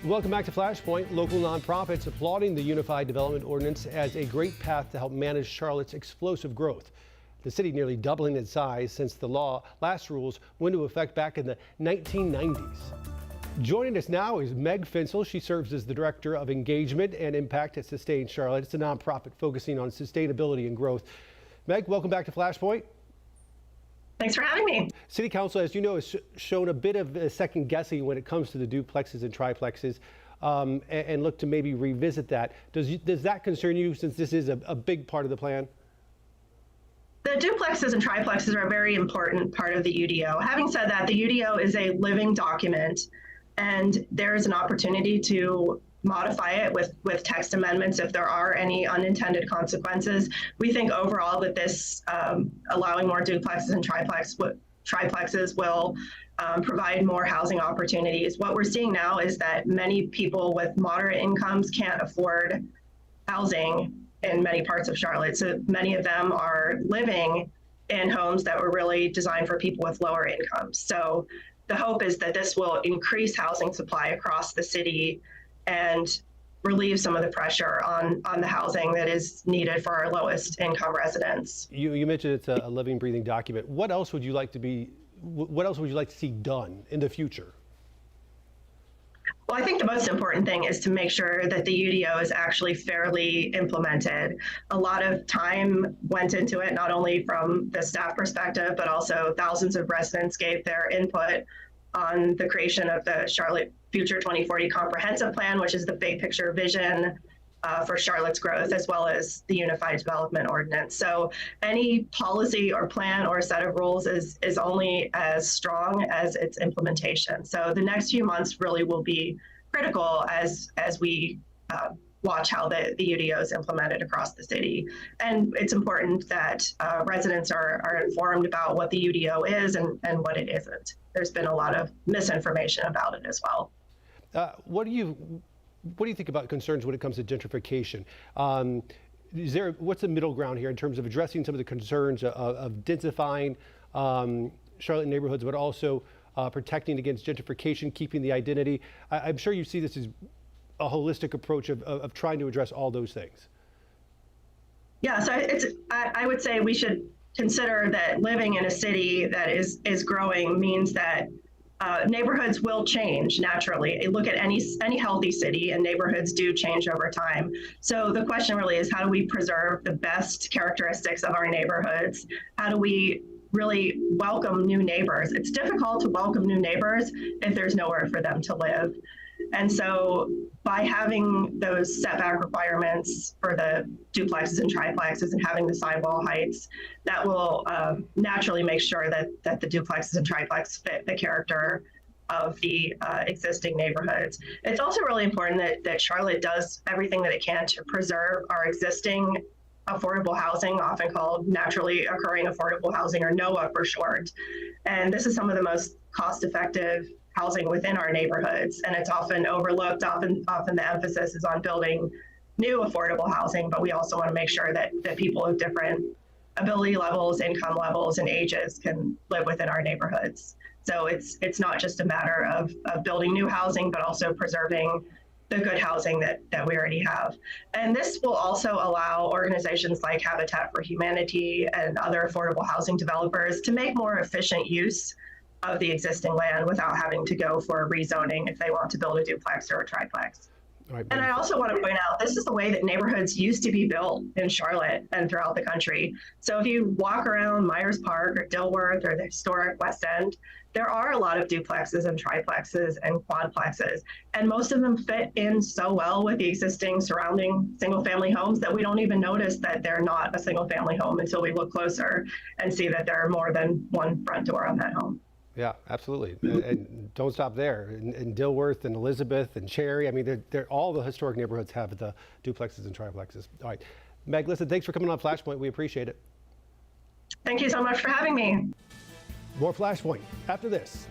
Welcome back to Flashpoint. Local nonprofits applauding the Unified Development Ordinance as a great path to help manage Charlotte's explosive growth. The city nearly doubling its size since the last rules went into effect back in the 1990s. Joining us now is Meg Fencil. She serves as the Director of Engagement and Impact at Sustain Charlotte. It's a nonprofit focusing on sustainability and growth. Meg, welcome back to Flashpoint. Thanks for having me. City Council, as you know, has shown a bit of second guessing when it comes to the duplexes and triplexes and look to maybe revisit that. Does that concern you, since this is a big part of the plan? The duplexes and triplexes are a very important part of the UDO. Having said that, the UDO is a living document, and there is an opportunity to modify it with text amendments if there are any unintended consequences. We think overall that this allowing more duplexes and triplexes will provide more housing opportunities. What we're seeing now is that many people with moderate incomes can't afford housing in many parts of Charlotte. So many of them are living in homes that were really designed for people with lower incomes. So the hope is that this will increase housing supply across the city and relieve some of the pressure on the housing that is needed for our lowest income residents. You mentioned it's a living, breathing document. What else would you like to see done in the future? Well, I think the most important thing is to make sure that the UDO is actually fairly implemented. A lot of time went into it, not only from the staff perspective, but also thousands of residents gave their input on the creation of the Charlotte Future 2040 Comprehensive Plan, which is the big picture vision for Charlotte's growth, as well as the Unified Development Ordinance. So any policy or plan or set of rules is only as strong as its implementation. So the next few months really will be critical as we watch how the UDO is implemented across the city. And it's important that residents are informed about what the UDO is and what it isn't. There's been a lot of misinformation about it as well. What do you think about concerns when it comes to gentrification? What's the middle ground here in terms of addressing some of the concerns of densifying Charlotte neighborhoods, but also protecting against gentrification, keeping the identity? I'm sure you see this as a holistic approach of trying to address all those things. Yeah, so I would say we should consider that living in a city that is growing means that neighborhoods will change naturally. Look at any healthy city, and neighborhoods do change over time. So the question really is, how do we preserve the best characteristics of our neighborhoods? How do we really welcome new neighbors? It's difficult to welcome new neighbors if there's nowhere for them to live. And so by having those setback requirements for the duplexes and triplexes and having the sidewall heights, that will naturally make sure that the duplexes and triplexes fit the character of the existing neighborhoods. It's also really important that Charlotte does everything that it can to preserve our existing affordable housing, often called naturally occurring affordable housing, or NOAA for short. And this is some of the most cost-effective housing within our neighborhoods, and it's often overlooked. Often the emphasis is on building new affordable housing, but we also want to make sure that people of different ability levels, income levels, and ages can live within our neighborhoods. So it's not just a matter of building new housing, but also preserving the good housing that we already have. And this will also allow organizations like Habitat for Humanity and other affordable housing developers to make more efficient use of the existing land without having to go for rezoning if they want to build a duplex or a triplex. Right, and I also want to point out, this is the way that neighborhoods used to be built in Charlotte and throughout the country. So if you walk around Myers Park or Dilworth or the historic West End, there are a lot of duplexes and triplexes and quadplexes, and most of them fit in so well with the existing surrounding single-family homes that we don't even notice that they're not a single-family home until we look closer and see that there are more than one front door on that home. Yeah, absolutely. And don't stop there. In Dilworth and Elizabeth and Cherry, I mean, all the historic neighborhoods have the duplexes and triplexes. All right. Meg, listen, thanks for coming on Flashpoint. We appreciate it. Thank you so much for having me. More Flashpoint after this.